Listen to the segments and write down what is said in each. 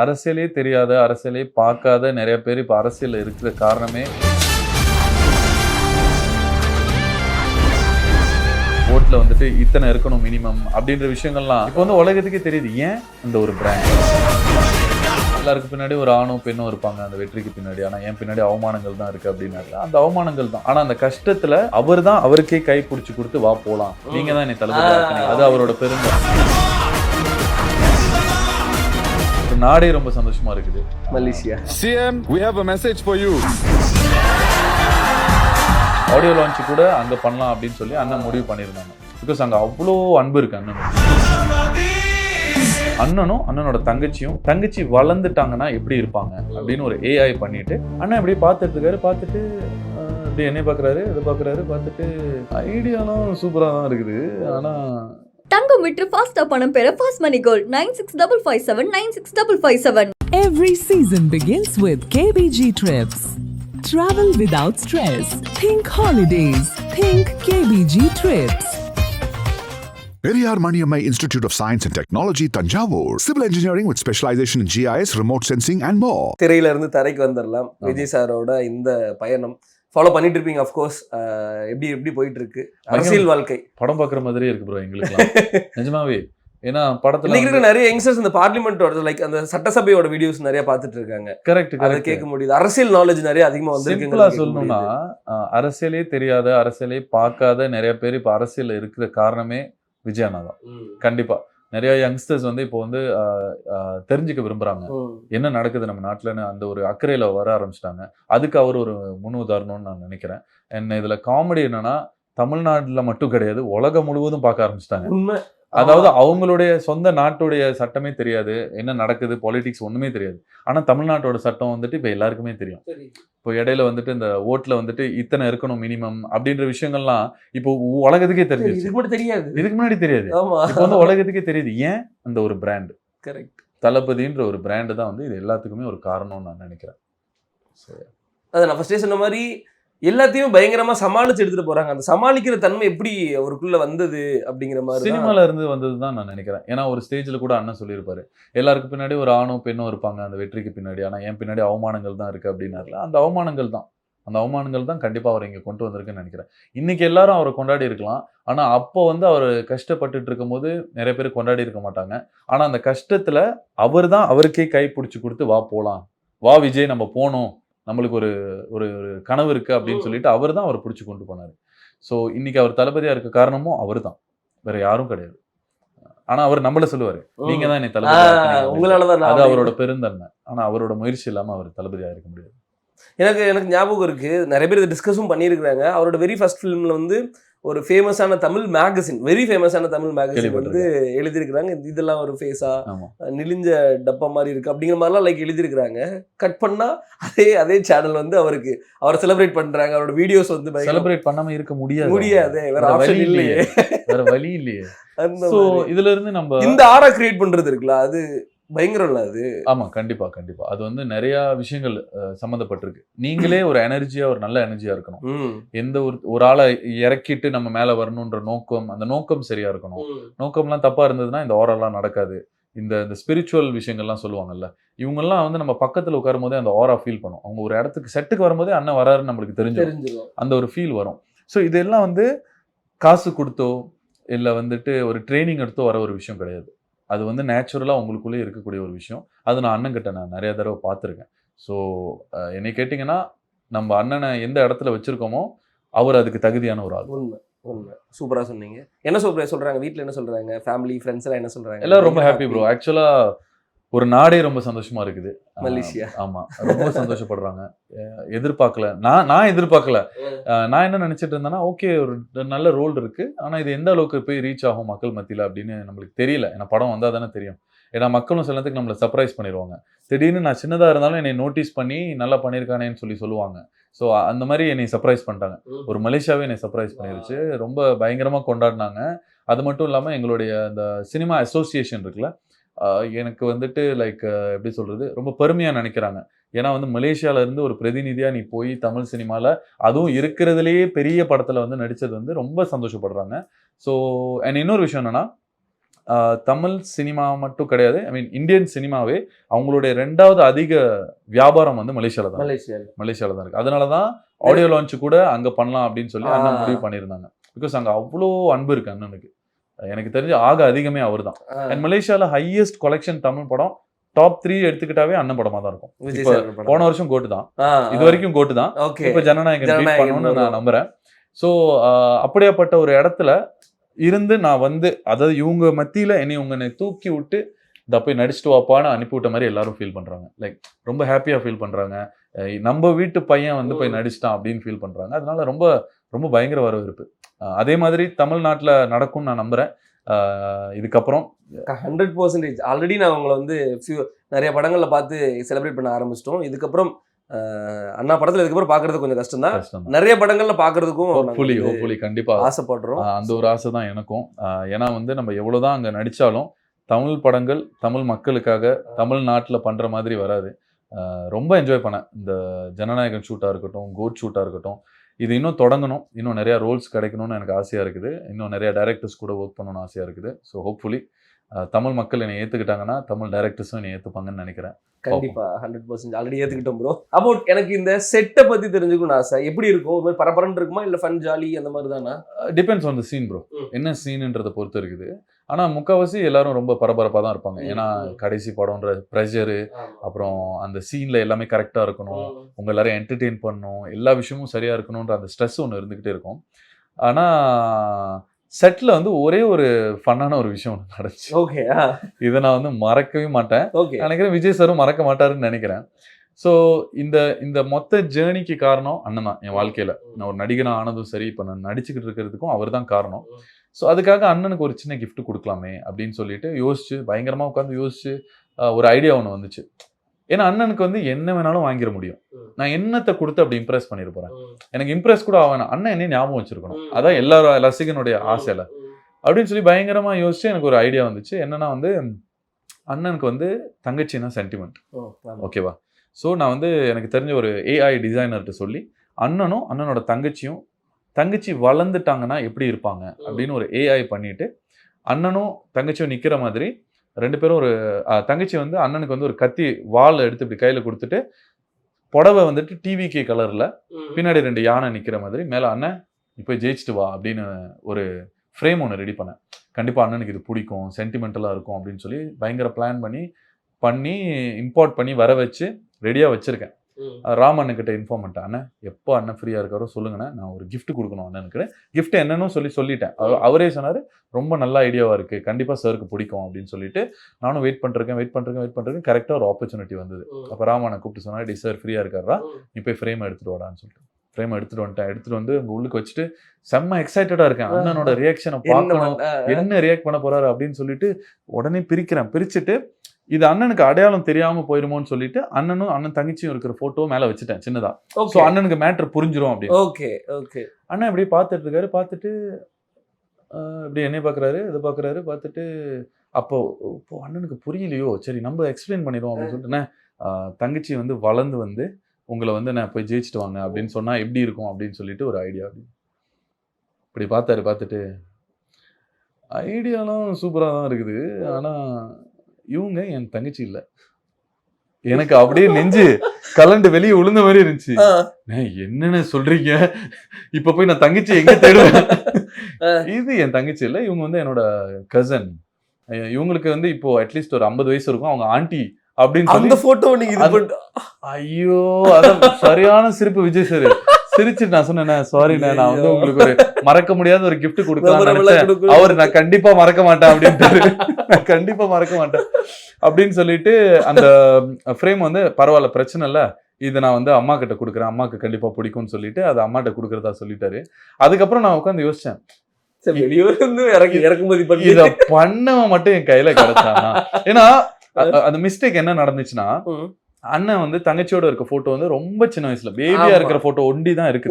அரசியலே தெரியாத, அரசியலே பார்க்காத நிறைய பேர் இப்ப அரசியல்ல இருக்கிற காரணமே ஓட்ல வந்துட்டு இத்தனை இருக்கணும் மினிமம் அப்படின்ற விஷயங்கள்லாம் இப்போ வந்து உலகத்துக்கே தெரியுது. ஏன் இந்த ஒரு பிராண்ட் எல்லாருக்கு பின்னாடி ஒரு ஆணும் பெண்ணும் இருப்பாங்க அந்த வெற்றிக்கு பின்னாடி. ஆனா என் பின்னாடி அவமானங்கள் தான் இருக்கு அப்படின்னாரு. அந்த அவமானங்கள் தான். ஆனா அந்த கஷ்டத்துல அவர் தான் அவருக்கே கை பிடிச்சி கொடுத்து வா போலாம், நீங்க தான் என்னை தளபதியா இருக்கீங்க, அது அவரோட பெருமை. நாடே ரொம்ப சந்தோஷமா இருக்குது. Malaysia CM, we have a message for you. Audio launch கூட அங்க பண்ணலாம் அப்படின்னு சொல்லி அண்ணன் முடிவு பண்ணியிருந்தாங்க. பிகாஸ் அங்க அவ்வளோ அன்பு இருக்கு அண்ணனும் அண்ணனோட தங்கச்சி வளர்ந்துட்டாங்கன்னா எப்படி இருப்பாங்க அப்படின்னு ஒரு AI பண்ணிட்டு அண்ணன் இப்படி பார்த்துட்டு இருக்காரு. பார்த்துட்டு இப்படி என்னை பார்க்குறாரு, இதை பார்க்குறாரு. பார்த்துட்டு ஐடியாலாம் சூப்பராக தான் இருக்குது. ஆனால் தங்கம் விற்று ஃபாஸ்டா பணம் பெற fast money gold 9655796557. Every season begins with KBG Trips. Travel without stress. Think holidays. Think KBG Trips. Periyar Maniammai Institute of Science and Technology, Tanjavur. Civil engineering with specialization in GIS, remote sensing and more. திரையில இருந்து தரைக்கு வந்துடலாம். விஜய் சாரோட இந்த பயணம் follow பண்ணிட்டு இருப்பீங்க. Of course எப்படி போயிட்டு இருக்கு அரசியல் வாழ்க்கை? படம் பார்க்குற மாதிரியே இருக்கு ப்ரோ எங்களுக்கு நிஜமாவே. ஏன்னா படத்துல இன்னைக்கு நிறைய யங்ஸ்டர்ஸ் இந்த பார்லிமெண்டோட லைக் அந்த சட்டசபையோட வீடியோஸ் நிறைய பார்த்துட்டு இருக்காங்க. கரெக்ட் அதை கேட்க முடியுது. அரசியல் நாலேஜ் நிறைய அதிகமா வந்து சிம்பிளா சொல்லணும்னா அரசியலே தெரியாத, அரசியலே பார்க்காத நிறைய பேர் இப்ப அரசியல்ல இருக்கிற காரணமே விஜய் அண்ணா தான். கண்டிப்பா நிறைய யங்ஸ்டர்ஸ் வந்து இப்போ வந்து தெரிஞ்சுக்க விரும்புறாங்க என்ன நடக்குது நம்ம நாட்டுலன்னு. அந்த ஒரு அக்கறையில வர ஆரம்பிச்சிட்டாங்க. அதுக்கு அவர் ஒரு முன் உதாரணம்னு நான் நினைக்கிறேன். என்ன இதுல காமெடி என்னன்னா தமிழ்நாட்டுல மட்டும் கிடையாது, உலகம் முழுவதும் பார்க்க ஆரம்பிச்சிட்டாங்க. உண்மை. அதாவது அவங்களுடைய சொந்த நாட்டுடைய சட்டமே தெரியாது, என்ன நடக்குது பாலிடிக்ஸ் ஒண்ணுமே தெரியாது. ஆனா தமிழ்நாட்டோட சட்டம் வந்துட்டு இப்ப எல்லாருக்குமே தெரியும். இப்போ இடையில வந்துட்டு இந்த ஓட்ல வந்துட்டு இத்தனை இருக்கணும் மினிமம் அப்படின்ற விஷயங்கள்லாம் இப்போ உலகத்துக்கே தெரிஞ்சிருச்சு. இதுக்கு முன்னாடி தெரியாது. இப்போ வந்து உலகத்துக்கே தெரியுது. ஏன் அந்த ஒரு பிராண்ட் கரெக்ட் தளபதின்ற ஒரு பிராண்டு தான் வந்து இது எல்லாத்துக்குமே ஒரு காரணம்னு நான் நினைக்கிறேன். அதை நான் ஃபர்ஸ்டே சொன்ன மாதிரி எல்லாத்தையும் பயங்கரமா சமாளிச்சு எடுத்துட்டு போறாங்க. அந்த சமாளிக்கிற தன்மை எப்படி அவருக்குள்ள வந்தது அப்படிங்கிற மாதிரி சினிமால இருந்து வந்தது தான் நான் நினைக்கிறேன். ஏன்னா ஒரு ஸ்டேஜ்ல கூட அண்ணன் சொல்லியிருப்பாரு, எல்லாருக்கு பின்னாடி ஒரு ஆணும் பெண்ணும் இருப்பாங்க அந்த வெற்றிக்கு பின்னாடி. ஆனா என் பின்னாடி அவமானங்கள் தான் இருக்கு அப்படின்னாருல. அந்த அவமானங்கள் தான் கண்டிப்பா அவரை இங்க கொண்டு வந்திருக்குன்னு நினைக்கிறேன். இன்னைக்கு எல்லாரும் அவரை கொண்டாடி இருக்கலாம். ஆனா அப்போ வந்து அவர் கஷ்டப்பட்டுட்டு இருக்கும் போது நிறைய பேர் கொண்டாடி இருக்க மாட்டாங்க. ஆனா அந்த கஷ்டத்துல அவர் தான் அவருக்கே கை பிடிச்சி கொடுத்து வா போலாம், வா விஜய் நம்ம போனோம், நம்மளுக்கு ஒரு ஒரு கனவு இருக்கு அப்படின்னு சொல்லிட்டு அவர் தான் அவரை பிடிச்சி கொண்டு போனாரு. ஸோ இன்னைக்கு அவர் தளபதியா இருக்க காரணமும் அவர் தான், வேற யாரும் கிடையாது. ஆனா அவர் நம்மள சொல்லுவாரு, நீங்க தான் என்னை தளபதியா, அது அவரோட பெருந்தன்மை. ஆனா அவரோட முயற்சி இல்லாம அவர் தளபதியா இருக்க முடியாது. எனக்கு ஞாபகம் இருக்கு, நிறைய பேர் இதை டிஸ்கஸும் பண்ணியிருக்கிறாங்க. அவரோட வெரி ஃபர்ஸ்ட் ஃபிலிம்ல வந்து ஒரு ஃபேமஸான தமிழ் மேகசின் வந்து எழுதியிருக்கிறாங்க. இதெல்லாம் ஒரு ஃபேஸா நெளிஞ்ச டப்பா மாதிரி இருக்கு அப்படிங்கிற மாதிரிலாம் லைக் எழுதியிருக்கிறாங்க. கட் பண்ணா அதே சேனல் வந்து அவரை செலிப்ரேட் பண்றாங்க. அவரோட வீடியோஸ் வந்து செலிப்ரேட் பண்ணாம இருக்க முடியாது. வேற ஆப்ஷன் இல்லையே, வேற வழி இல்லையே. சோ இதுல இருந்து நம்ம இந்த ஆரா கிரியேட் பண்றது இருக்குல்ல, அது பயங்கரம் இல்ல அது? ஆமா, கண்டிப்பா. அது வந்து நிறைய விஷயங்கள் சம்மந்தப்பட்டிருக்கு. நீங்களே ஒரு எனர்ஜியா, ஒரு நல்ல எனர்ஜியா இருக்கணும். எந்த ஒரு ஆளை இறக்கிட்டு நம்ம மேல வரணும்ன்ற நோக்கம், அந்த நோக்கம் சரியா இருக்கணும். நோக்கம்லாம் தப்பா இருந்ததுன்னா இந்த ஓரெல்லாம் நடக்காது. இந்த ஸ்பிரிச்சுவல் விஷயங்கள்லாம் சொல்லுவாங்கல்ல, இவங்கெல்லாம் வந்து நம்ம பக்கத்துல உட்காரும் போதே அந்த ஓரா ஃபீல் பண்ணும். அவங்க ஒரு இடத்துக்கு செட்டுக்கு வரும்போதே அண்ணன் வராருன்னு நம்மளுக்கு தெரிஞ்சிடும். அந்த ஒரு ஃபீல் வரும். ஸோ இதெல்லாம் வந்து காசு கொடுத்தோ இல்லை வந்துட்டு ஒரு ட்ரைனிங் எடுத்தோ வர ஒரு விஷயம் கிடையாது. அது வந்து நேச்சுரலாக உங்களுக்குள்ளே இருக்கக்கூடிய ஒரு விஷயம். அது நான் அண்ணன்கிட்ட நான் நிறைய தடவை பார்த்துருக்கேன். ஸோ என்னை கேட்டிங்கன்னா நம்ம அண்ணனை எந்த இடத்துல வச்சுருக்கோமோ அவர் அதுக்கு தகுதியான ஒரு ஆள். உண்மை. சூப்பராக சொன்னீங்க. என்ன சொல்கிறாங்க வீட்டில், என்ன சொல்கிறாங்க ஃபேமிலி ஃப்ரெண்ட்ஸ் எல்லாம் என்ன சொல்கிறாங்க? எல்லோரும் ரொம்ப ஹாப்பி ப்ரோ. ஆக்சுவலாக ஒரு நாடே ரொம்ப சந்தோஷமா இருக்குது மலேசியா. ஆமா, ரொம்ப சந்தோஷப்படுறாங்க. எதிர்பார்க்கல, நான் எதிர்பார்க்கல. நான் என்ன நினைச்சிட்டு இருந்தேன்னா, ஓகே ஒரு நல்ல ரோல் இருக்கு, ஆனா இது எந்த அளவுக்கு போய் ரீச் ஆகும் மக்கள் மத்தியில அப்படின்னு நம்மளுக்கு தெரியல. ஏன்னா படம் வந்தா தானே தெரியும். ஏன்னா மக்களும் சில நேரத்துக்கு நம்மளை சர்ப்ரைஸ் பண்ணிடுவாங்க. திடீர்னு நான் சின்னதா இருந்தாலும் என்னை நோட்டீஸ் பண்ணி நல்லா பண்ணியிருக்கானேன்னு சொல்லுவாங்க. ஸோ அந்த மாதிரி என்னை சர்ப்ரைஸ் பண்ணிட்டாங்க. ஒரு மலேசியாவே என்னை சர்ப்ரைஸ் பண்ணிருச்சு. ரொம்ப பயங்கரமா கொண்டாடினாங்க. அது மட்டும் இல்லாம எங்களுடைய அந்த சினிமா அசோசியேஷன் இருக்குல்ல, எனக்கு வந்துட்டு லைக் எப்படி சொல்றது, ரொம்ப பெருமையா நினைக்கிறாங்க. ஏன்னா வந்து மலேசியால இருந்து ஒரு பிரதிநிதியா நீ போய் தமிழ் சினிமால அதுவும் இருக்கிறதுலேயே பெரிய படத்துல வந்து நடிச்சது வந்து ரொம்ப சந்தோஷப்படுறாங்க. ஸோ அண்ட் இன்னொரு விஷயம் என்னன்னா, தமிழ் சினிமா மட்டும் கிடையாது, ஐ மீன் இந்தியன் சினிமாவே அவங்களுடைய 2வது அதிக வியாபாரம் வந்து மலேசியால தான் இருக்கு. அதனாலதான் ஆடியோ லான்ச் கூட அங்க பண்ணலாம் அப்படின்னு சொல்லி அண்ணன் முடிவு பண்ணியிருந்தாங்க. பிகாஸ் அங்க அவ்வளோ அன்பு இருக்கு அண்ணனுக்கு. எனக்கு தெரிஞ்சு அதிகமே அவர் தான். அண்ட் மலேசியால ஹையஸ்ட் கொலெக்ஷன் தமிழ் படம் டாப் 3 எடுத்துக்கிட்டாவே அண்ணன் படமா தான் இருக்கும். இப்ப போன வருஷம் கோட்டு தான், இது வரைக்கும் கோட்டு தான், இப்ப ஜனநாயகன் பீட் பண்ணணும்னு நான் நம்புறேன். ஸோ அப்படியாப்பட்ட ஒரு இடத்துல இருந்து நான் வந்து, அதாவது இவங்க மத்தியில என்னை தூக்கி விட்டு இதை போய் நடிச்சுட்டு வாப்பான்னு அனுப்பிவிட்ட மாதிரி எல்லாரும் ஃபீல் பண்றாங்க. லைக் ரொம்ப ஹாப்பியா ஃபீல் பண்றாங்க. நம்ம வீட்டு பையன் வந்து போய் நடிச்சிட்டான் அப்படின்னு ஃபீல் பண்றாங்க. அதனால ரொம்ப ரொம்ப பயங்கர வரவேற்பு. அதே மாதிரி தமிழ்நாட்டுல நடக்கும்னு நான் நம்புறேன். இதுக்கப்புறம் 100% ஆல்ரெடி நான் உங்களை வந்து நிறைய படங்கள்ல பார்த்து செலிப்ரேட் பண்ண ஆரம்பிச்சிட்டோம். இதுக்கப்புறம் அண்ணா படத்துல இதுக்கப்புறம் பாக்குறது கொஞ்சம் கஷ்டம் தான். நிறைய படங்கள்ல பாக்குறதுக்கும் கண்டிப்பா ஆசைப்படுறோம். அந்த ஒரு ஆசை தான் எனக்கும். ஏன்னா வந்து நம்ம எவ்வளவுதான் அங்க நடிச்சாலும் தமிழ் படங்கள் தமிழ் மக்களுக்காக தமிழ்நாட்டுல பண்ற மாதிரி வராது. ரொம்ப என்ஜாய் பண்ணேன். இந்த ஜனநாயகன் ஷூட்டா இருக்கட்டும், கோட் ஷூட்டா இருக்கட்டும், இது இன்னும் தொடங்கணும். இன்னும் நிறைய ரோல்ஸ் கிடைக்கணும்னு எனக்கு ஆசையா இருக்குது. இன்னும் நிறைய டைரக்டர்ஸ் கூட ஒர்க் பண்ணணும்னு ஆசையா இருக்குது. ஸோ ஹோப்ஃபுல்லி தமிழ் மக்கள் என்னை ஏத்துக்கிட்டாங்கன்னா தமிழ் டைரக்டர்ஸும் என்னை ஏத்துப்பாங்கன்னு நினைக்கிறேன். கண்டிப்பா 100% ஆல்ரெடி ஏத்துக்கிட்டோம் ப்ரோ. அபவுட் எனக்கு இந்த செட்டை பத்தி தெரிஞ்சுக்கணும்னு ஆசை. எப்படி இருக்கும்? ஒரு மாதிரி பரபரன்னு இருக்குமா இல்ல ஃபன் ஜாலி அந்த மாதிரி தானா? Depends on the scene bro. என்ன சீன்ன்றதை பொறுத்து இருக்குது. ஆனா முக்கால்வாசி எல்லாரும் ரொம்ப பரபரப்பா தான் இருப்பாங்க. ஏன்னா கடைசி படம்ன்ற ப்ரெஷரு, அப்புறம் அந்த சீன்ல எல்லாமே கரெக்டா இருக்கணும், உங்க எல்லாரும் என்டர்டெயின் பண்ணணும், எல்லா விஷயமும் சரியா இருக்கணும்ன்ற அந்த ஸ்ட்ரெஸ் ஒன்று இருந்துகிட்டே இருக்கும். ஆனா செட்ல வந்து ஒரே ஒரு ஃபன்னான ஒரு விஷயம் ஒன்று நடந்துச்சு. ஓகே, இதை நான் வந்து மறக்கவே மாட்டேன். நினைக்கிறேன் விஜய் சாரும் மறக்க மாட்டாருன்னு நினைக்கிறேன். ஸோ இந்த மொத்த ஜேர்னிக்கு காரணம் அண்ணன் தான் என் வாழ்க்கையில. நான் ஒரு நடிகனா ஆனதும் சரி, இப்போ நான் நடிச்சுக்கிட்டு இருக்கிறதுக்கும் அவர் தான் காரணம். ஸோ அதுக்காக அண்ணனுக்கு ஒரு சின்ன கிஃப்ட் கொடுக்கலாமே அப்படின்னு சொல்லிட்டு யோசிச்சு, பயங்கரமா உட்காந்து யோசிச்சு ஒரு ஐடியா ஒன்று வந்துச்சு. ஏன்னா அண்ணனுக்கு வந்து என்ன வேணாலும் வாங்கிட முடியும். நான் என்னத்தை கொடுத்து அப்படி இம்ப்ரெஸ் பண்ணிட போறேன். எனக்கு இம்ப்ரெஸ் கூட ஆகணும், அண்ணன் என்ன ஞாபகம் வச்சிருக்கணும். அதான் எல்லாரும் ரசிகனுடைய ஆசையில அப்படின்னு சொல்லி பயங்கரமா யோசிச்சு எனக்கு ஒரு ஐடியா வந்துச்சு. என்னன்னா வந்து அண்ணனுக்கு வந்து தங்கச்சின்னா சென்டிமெண்ட், ஓகேவா? ஸோ நான் வந்து எனக்கு தெரிஞ்ச ஒரு ஏஐ டிசைனர்கிட்ட சொல்லி அண்ணனும் அண்ணனோட தங்கச்சி வளர்ந்துட்டாங்கன்னா எப்படி இருப்பாங்க அப்படின்னு ஒரு ஏஐ பண்ணிட்டு, அண்ணனும் தங்கச்சியும் நிக்கிற மாதிரி 2 பேரும் ஒரு தங்கச்சி வந்து அண்ணனுக்கு வந்து ஒரு கத்தி வாள் எடுத்து இப்படி கையில கொடுத்துட்டு, புடவை வந்துட்டு டிவிகே கலர்ல, பின்னாடி 2 யானை நிக்கிற மாதிரி, மேல அண்ணன் இப்போ ஜெயிச்சுட்டு வா அப்படின்னு ஒரு ஃப்ரேம் ஒன்று ரெடி பண்ணேன். கண்டிப்பா அண்ணனுக்கு இது பிடிக்கும், சென்டிமெண்டலா இருக்கும் அப்படின்னு சொல்லி பயங்கர பிளான் பண்ணி இம்போர்ட் பண்ணி வர வச்சு ரெடியா வச்சிருக்கேன். ராமண்ணன்கிட்ட இன்ஃபார்ம் பண்ணிட்டேன். அண்ணன் எப்போ அண்ணன் ஃப்ரீயா இருக்காரோ சொல்லுங்கண்ணே, நான் ஒரு கிஃப்ட் கொடுக்கணும் அண்ணனுக்கு. கிஃப்ட் என்னன்னு சொல்லிட்டேன். அவரே சொன்னாரு ரொம்ப நல்ல ஐடியாவா இருக்கு, கண்டிப்பா சாருக்கு பிடிக்கும் அப்படின்னு சொல்லிட்டு நானும் வெயிட் பண்ணிருக்கேன். கரெக்டா ஒரு ஆப்பர்ச்சுனிட்டி வந்தது. அப்ப ராமண்ணன் கூப்பிட்டு சொன்னாரு, டி சார் ஃப்ரீயா இருக்காரா, நீ போய் ஃப்ரேம் எடுத்துட்டு வாடான்னு சொல்லிட்டு ஃப்ரேம் எடுத்துட்டு வந்து உங்க உள்ளுக்கு வச்சுட்டு செம்ம எக்ஸைட்டடா இருக்கேன். அண்ணனோட ரியாக்ஷனை பார்க்கணும், என்ன ரியாக்ட் பண்ண போறாரு அப்படின்னு சொல்லிட்டு உடனே பிரிச்சுட்டு இது அண்ணனுக்கு அடையாளம் தெரியாம போயிருமோன்னு சொல்லிட்டு அண்ணன் தங்கச்சியும் இருக்கிற போட்டோ மேல வச்சுட்டேன் சின்னதா. சோ அண்ணனுக்கு மேட்டர் புரிஞ்சிரும் அப்படின்னு. அண்ணன் இப்படி பார்த்துட்டு இருக்காரு. பார்த்துட்டு இப்படி என்னை பாக்குறாரு, இதை பாக்குறாரு. பார்த்துட்டு அப்போ அண்ணனுக்கு புரியலையோ, சரி நம்ம எக்ஸ்பிளைன் பண்ணிடுவோம் அப்படின்னு சொல்லிட்டு, தங்கச்சி வந்து வளர்ந்து வந்து உங்களை வந்து நான் போய் ஜெயிச்சுட்டு வாங்க அப்படின்னு சொன்னா எப்படி இருக்கும் அப்படின்னு சொல்லிட்டு ஒரு ஐடியா. இப்படி பார்த்துட்டு ஐடியாலாம் சூப்பரா தான் இருக்குது, ஆனா இவங்க என் தங்கச்சி இல்ல. எனக்கு அப்படியே நெஞ்சு கலண்டு வெளியே விழுந்த மாதிரி இருந்துச்சு. என்னன்னு சொல்றீங்க, இப்ப போய் நான் தங்கச்சி எங்க தேடுவேன்? இது என் தங்கச்சி இல்ல, இவங்க வந்து என்னோட கசன். இவங்களுக்கு வந்து இப்போ அட்லீஸ்ட் ஒரு 50 வயசு இருக்கும். அவங்க ஆண்டி அப்படின்னு சொல்லி அந்த போட்டோ நீங்க ஐயோ, அதான் சரியான சிரிப்பு விஜய் சார். சிரிச்சுட்டு நான் சொன்னேன், சாரிண்ணே, நான் வந்து உங்களுக்கு ஒரு மறக்க முடியாத ஒரு கிஃப்ட் கொடுக்கலாம் நினைச்சேன். அவர் நான் கண்டிப்பா மறக்க மாட்டேன் அப்படின்ட்டு, நான் கண்டிப்பா மறக்க மாட்டேன் அப்படின்னு சொல்லிட்டு அந்த ஃப்ரேம் வந்து பரவாயில்ல பிரச்சனை இல்ல, இதை நான் வந்து அம்மா கிட்ட கொடுக்குறேன், அம்மாக்கு கண்டிப்பா பிடிக்கும்னு சொல்லிட்டு அதை அம்மாட்ட கொடுக்கறதா சொல்லிட்டாரு. அதுக்கப்புறம் நான் உட்காந்து யோசிச்சேன், இத பண்ணவன் மட்டும் என் கையில கிடைச்சானா. ஏன்னா அந்த மிஸ்டேக் என்ன நடந்துச்சுன்னா, அண்ணன் வந்து தங்கச்சியோட இருக்க போட்டோ வந்து ரொம்ப சின்ன வயசுல பேபியா இருக்கிற போட்டோ ஒண்டி தான் இருக்கு,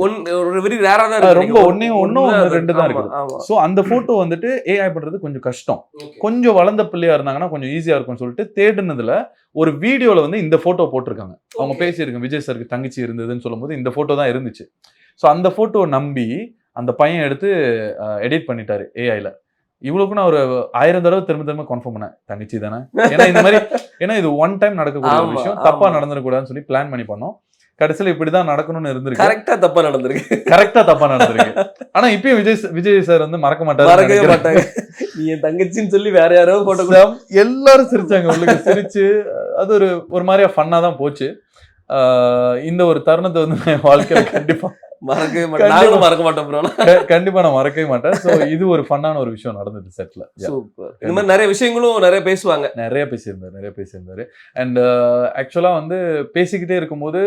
ரொம்ப ஒன்னும் 2 தான் இருக்கு. சோ அந்த போட்டோ வந்துட்டு ஏஐ பண்றது கொஞ்சம் கஷ்டம். கொஞ்சம் வளர்ந்த பிள்ளையா இருந்தாங்கன்னா கொஞ்சம் ஈஸியா இருக்கும்னு சொல்லிட்டு தேடுனதுல ஒரு வீடியோல வந்து இந்த போட்டோ போட்டிருக்காங்க. அவங்க பேசியிருக்காங்க, விஜய் சாருக்கு தங்கச்சி இருந்ததுன்னு சொல்லும் போது இந்த போட்டோ தான் இருந்துச்சு. சோ அந்த போட்டோ நம்பி அந்த பையன் எடுத்து எடிட் பண்ணிட்டாரு ஏஐல. இவ்வளவுக்கு நான் ஒரு 1000 தடவை திரும்ப கன்ஃபார்ம் பண்ணேன், தங்கச்சி தானே. ஏன்னா இந்த மாதிரி, ஏன்னா இது ஒன் டைம் நடக்கக்கூடிய ஒரு ஆமா, விஷயம், தப்பா ஆமா. நடந்துடக்கூடாதுன்னு சொல்லி பிளான் பண்ணி பண்ணோம். கடைசியில இப்படிதான் நடக்கணும்னு இருந்திருக்கு. கரெக்டா தப்பா நடந்திருக்கு. கரெக்டா தப்பா நடந்திருக்கு. ஆனா இப்பயும் விஜய் சார் வந்து மறக்க மறக்கவே மாட்டாரு. மாட்டாங்க. நீ என் தங்கச்சின்னு சொல்லி வேற யாரோ போட்டோ எல்லாரும் சிரிச்சாங்க, உள்ளுக்கு சிரிச்சு. அது ஒரு மாதிரியா ஃபன்னா தான் போச்சு. இந்த ஒரு தருணத்தை வந்து நான் வாழ்க்கையில கண்டிப்பா மறக்கவே மாட்டேன். நானும் மறக்க மாட்டேன் ப்ரோ. கண்டிப்பா நான் மறக்கவே மாட்டேன். சோ இது ஒரு ஃபன்னான ஒரு விஷயம் நடந்தது செட்ல. சூப்பர். இந்த மாதிரி நிறைய விஷயங்களும் நிறைய பேசுவாங்க. நிறைய பேசியிருந்தாரு. அண்ட் ஆக்சுவலா வந்து பேசிக்கிட்டே இருக்கும்போது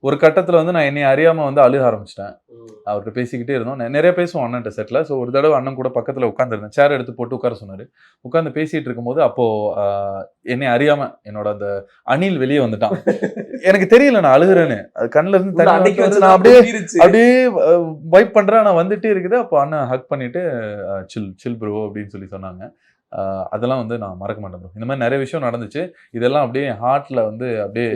ஒரு கட்டத்துல வந்து நான் என்னை அறியாம வந்து அழுக ஆரம்பிச்சிட்டேன். அவர்கிட்ட பேசிக்கிட்டே இருந்தோம். நிறைய பேசுவோம் அண்ணன்ட்ட செட்ல. ஸோ ஒரு தடவை அண்ணன் கூட பக்கத்துல உட்காந்துருந்தேன். சேர் எடுத்து போட்டு உட்கார சொன்னாரு. உட்காந்து பேசிட்டு இருக்கும்போது அப்போ என்னை அறியாம என்னோட அந்த அணில் வெளியே வந்துட்டான். எனக்கு தெரியல நான் அழுகுறேன்னு. அது கண்ணுல இருந்து தண்ணி வந்து நான் அப்படியே வைப் பண்றேன். நான் வந்துட்டே இருக்குது. அப்போ அண்ணன் ஹக் பண்ணிட்டு சில் ப்ரோ அப்படின்னு சொல்லி சொன்னாங்க. அதெல்லாம் வந்து நான் மறக்க மாட்டேன் ப்ரோ. இந்த மாதிரி நிறைய விஷயம் நடந்துச்சு. இதெல்லாம் அப்படியே என் ஹார்ட்ல வந்து அப்படியே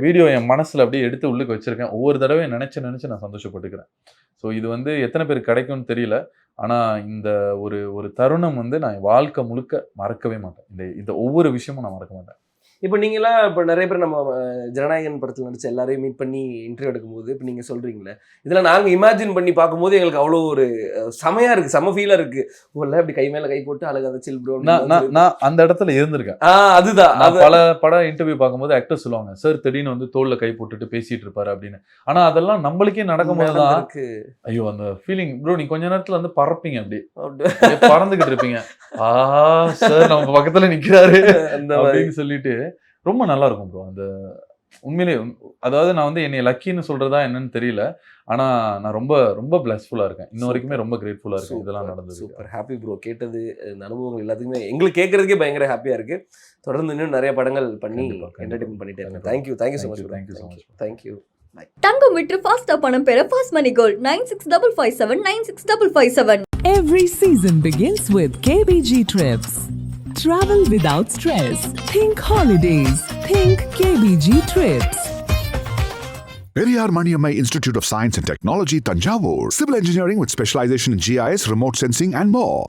வீடியோ என் மனசுல அப்படியே எடுத்து உள்ளுக்கு வச்சிருக்கேன். ஒவ்வொரு தடவையும் நினைச்சு நான் சந்தோஷப்பட்டுக்கிறேன். ஸோ இது வந்து எத்தனை பேருக்கு கிடைக்கும்னு தெரியல. ஆனா இந்த ஒரு தருணம் வந்து நான் வாழ்க்கை முழுக்க மறக்கவே மாட்டேன். இந்த ஒவ்வொரு விஷயமும் நான் மறக்க மாட்டேன். இப்போ நீங்களாம் இப்போ நிறைய பேர் நம்ம ஜனநாயகன் படத்தில் நடிச்ச எல்லாரையும் மீட் பண்ணி இன்டர்வியூ எடுக்கும்போது இப்போ நீங்கள் சொல்கிறீங்களே, இதெல்லாம் நாங்கள் இமேஜின் பண்ணி பார்க்கும்போது எங்களுக்கு அவ்வளோ ஒரு செமையாக இருக்குது, செம ஃபீலாக இருக்குது. இல்லை அப்படி கை மேலே கை போட்டு அழகாக சில் ப்ரோ. நான் அந்த இடத்துல இருந்திருக்கேன். அதுதான் பல பட இன்டர்வியூ பார்க்கும்போது ஆக்டர் சொல்லுவாங்க, சார் திடீர்னு வந்து தோல்ல கை போட்டுட்டு பேசிட்டு இருப்பாரு அப்படின்னு. ஆனா அதெல்லாம் நம்மளுக்கே நடக்கும்போது தான் ஐயோ அந்த ஃபீலிங் ப்ரோ. நீ கொஞ்ச நேரத்துல வந்து பறப்பீங்க, அப்படியே பறந்துகிட்டு இருப்பீங்க. சார் நம்ம பக்கத்துல நிக்கிறாரு அப்படின்னு சொல்லிட்டு ரொம்ப நல்லா இருக்கும் ப்ரோ. அந்த உண்மையிலேயே அதாவது நான் வந்து என்னை லக்கின்னு சொல்றதா என்னன்னு தெரியல. ஆனா நான் ரொம்ப ரொம்ப பிளஸ்ஃபுல்லா இருக்கேன். இன்ன வரைக்குமே ரொம்ப கிரேட்ஃபுல்லா இருக்கேன். இதெல்லாம் நடந்தது. Super happy bro. கேட்டது இந்த அனுபவங்கள் எல்லாத்துக்குமே எங்களுக்கு கேட்கறதுக்கே பயங்கர ஹாப்பியா இருக்கு. தொடர்ந்து இன்னும் நிறைய படங்கள் பண்ணி என்டர்டெயின் பண்ணிட்டே இருக்கேன். Thank you so much. தேங்க்யூ. தங்கம் விற்று ஃபாஸ்டா பணம் பெற fast money gold 9655 96557. Every season begins with KBG Trips. Travel without stress. Think holidays. Think KBG Trips. Periyar Maniammai Institute of Science and Technology, Tanjavur. Civil engineering with specialization in GIS, remote sensing and more.